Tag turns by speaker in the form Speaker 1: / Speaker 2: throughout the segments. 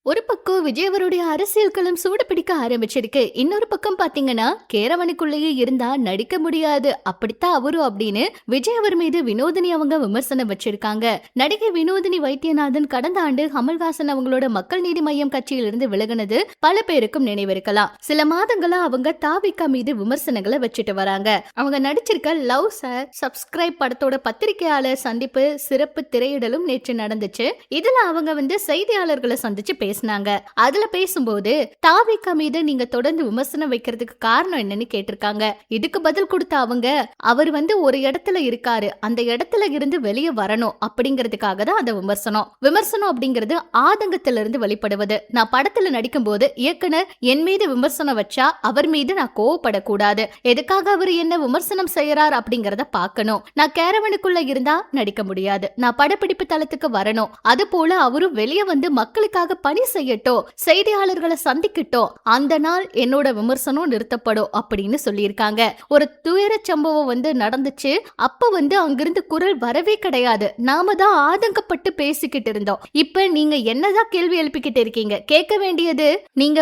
Speaker 1: ஒரு பக்கம் விஜய் அவருடைய அரசியல் களம் சூடு பிடிக்க ஆரம்பிச்சிருக்கு. இன்னொரு பக்கம் பாத்தீங்கன்னா கேரவனுக்குள்ளேயே இருந்தா நடிக்க முடியாது, அப்படித்தான் அவரும் அப்படின்னு விஜய் அவர் மீது வினோதினி அவங்க விமர்சனம் வச்சிருக்காங்க. நடிகை வினோதினி வைத்தியநாதன் கடந்த ஆண்டு கமல்ஹாசன் அவங்களோட மக்கள் நீதி மையம் கட்சியிலிருந்து விலகினது பல பேருக்கும் நினைவிருக்கலாம். சில மாதங்களா அவங்க தாவிகா மீது விமர்சனங்களை வச்சுட்டு வராங்க. அவங்க நடிச்சிருக்க லவ் சார் சப்ஸ்கிரைப் படத்தோட பத்திரிகையாளர் சந்திப்பு சிறப்பு திரையிடலும் நேற்று நடந்துச்சு. இதுல அவங்க செய்தியாளர்களை சந்திச்சு பேசினாங்க. அதுல பேசும்போது தாவிகா மீது நீங்க தொடர்ந்து விமர்சனம் வைக்கிறதுக்கு காரணம் என்னன்னு கேட்டிருக்காங்க. இதுக்கு பதில் கொடுத்த அவங்க, அவர் ஒரு இடத்துல இருக்காரு, அந்த இடத்துல இருந்து வெளியே வரணும் அப்படிங்கிறதுக்காக தான் அந்த விமர்சனம் அப்படிங்கிறது ஆதங்கத்திலிருந்து வெளிப்படுவது. நான் படத்துல நடிக்கும் போது இயக்குனர் என் மீது விமர்சனம் வச்சா அவர் மீது நான் கோவப்படக்கூடாது. எதுக்காக அவர் என்ன விமர்சனம் செய்யறார் அப்படிங்கறத பார்க்கணும். நான் கேரவனுக்குள்ள இருந்தா நடிக்க முடியாது, நான் படப்பிடிப்பு தளத்துக்கு வரணும். அது போல அவரும் வெளியே மக்களுக்காக பணி செய்யட்டும், செய்தியாளர்களை சந்திக்கட்டும், அந்த நாள் என்னோட விமர்சனம் நிறுத்தப்படும் அப்படின்னு சொல்லியிருக்காங்க. ஒரு துயர சம்பவம் நடந்துச்சு. அப்ப அங்கிருந்து குரல் வரவே கிடையாது. நாம தான் ஆதங்கப்பட்டு பேசிக்கிட்டு இருந்தோம். இப்ப நீங்க என்னதான் கேள்வி எழுப்பிக்கிட்டு இருக்கீங்க? கேட்க வேண்டியது நீங்க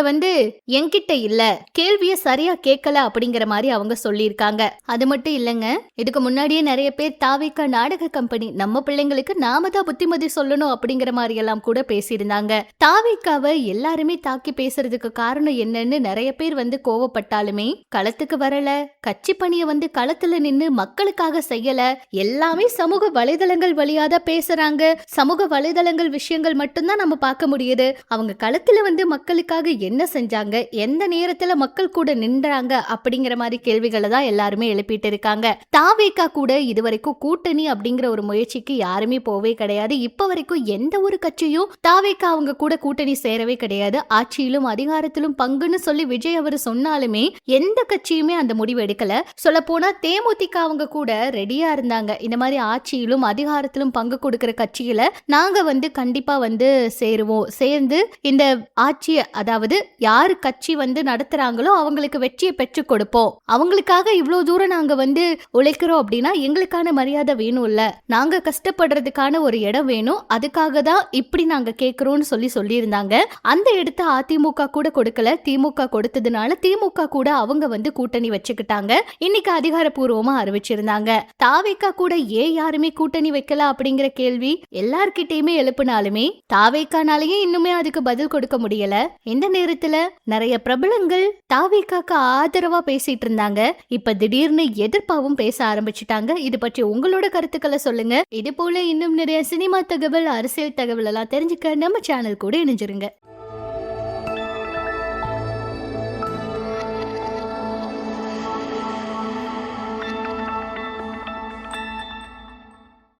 Speaker 1: என்கிட்ட இல்ல, கேள்விய சரியா கேட்கல அப்படிங்கிற மாதிரி அவங்க சொல்லியிருக்காங்க. அது மட்டும் இல்லங்க, இதுக்கு முன்னாடியே நிறைய பேர் தாவிகா நாடக கம்பெனி, நம்ம பிள்ளைங்களுக்கு நாம தான் புத்திமதி சொல்லணும் அப்படிங்கிற மாதிரி எல்லாம் கூட பேசியிருந்தாங்க. தாவிகாவை எல்லாருமே தாக்கி பேசுறதுக்கு காரணம் என்னன்னு நிறைய பேர் கோவப்பட்டாலுமே களத்துக்கு வரல, கட்சி பணியை களத்துல நின்னு மக்களுக்காக செய்யல, எல்லாமே சமூக வலைதளங்கள் வழியாத பேசுறாங்க. சமூக வலைதளங்கள் விஷயங்கள் மட்டும்தான் நம்ம பார்க்க முடியுது. அவங்க களத்துல மக்களுக்காக என்ன செஞ்சாங்க, எந்த நேரத்துல மக்கள் கூட நின்றாங்க அப்படிங்கிற மாதிரி கேள்விகளை தான் எல்லாருமே எழுப்பிட்டு இருக்காங்க. தாவேகா கூட இதுவரைக்கும் கூட்டணி அப்படிங்கிற ஒரு முயற்சிக்கு யாருமே போவே கிடையாது. இப்ப வரைக்கும் எந்த ஒரு கட்சியும் தாவேகா அவங்க கூட கூட்டணி சேரவே கிடையாது. ஆட்சியிலும் அதிகாரத்திலும் பங்குன்னு சொல்லி விஜய் அவர் சொன்னாலுமே எந்த கட்சியுமே அந்த முடிவு எடுக்கல. சொல்ல போனா தேமுதிக அவங்க கூட ரெடியா இருந்தாங்க. இந்த மாதிரி ஆட்சியிலும் அதிகாரத்திலும் பங்கு கொடுக்கிற கட்சியில நாங்க கண்டிப்பா சேருவோம், சேர்ந்து இந்த ஆட்சியை, அதாவது யாரு கட்சி நடத்துறாங்களோ அவங்களுக்கு வெற்றியை பெற்று கொடுப்போம், அவங்களுக்காக இவ்வளவு தூரம் நாங்க உழைக்கிறோம் அப்படின்னா எங்களுக்கான மரியாதை வேணும் இல்ல, நாங்க கஷ்டப்படுறதுக்கான ஒரு இடம் வேணும், அதுக்காக தான் இப்படி நாங்க கேட்கிறோம்னு சொல்லியிருந்தாங்க. அந்த இடத்த அதிமுக கூட கொடுக்கல, திமுக கொடுத்ததுனால திமுக கூட அவங்க கூட்டணி வச்சுக்கிட்டாங்க. இன்னைக்கு அதிகாரப்பூர்வமா அறிவிச்சிருந்தாங்க. தாவேகா கூட ஏன் யாருமே கூட்டணி வைக்கல அப்படிங்கிற கேள்வி எல்லார்கிட்டயுமே எழுப்பினாலுமே தாவேகானாலேயே இன்னுமே அதுக்கு பதில் கொடுக்க முடியல. இந்த நேரத்துல நிறைய பிரபலங்கள் தாவேகாக்கு ஆதரவா பேசிட்டு இருந்தாங்க. இப்ப திடீர்னு எதிர்ப்பாவும் பேச ஆரம்பிச்சுட்டாங்க. இது பற்றி உங்களோட கருத்துக்களை சொல்லுங்க. இது போல இன்னும் நிறைய சினிமா தகவல், அரசியல் தகவல் எல்லாம் தெரிஞ்சுக்க நம்ம சேனல் கூட இணைஞ்சிருங்க.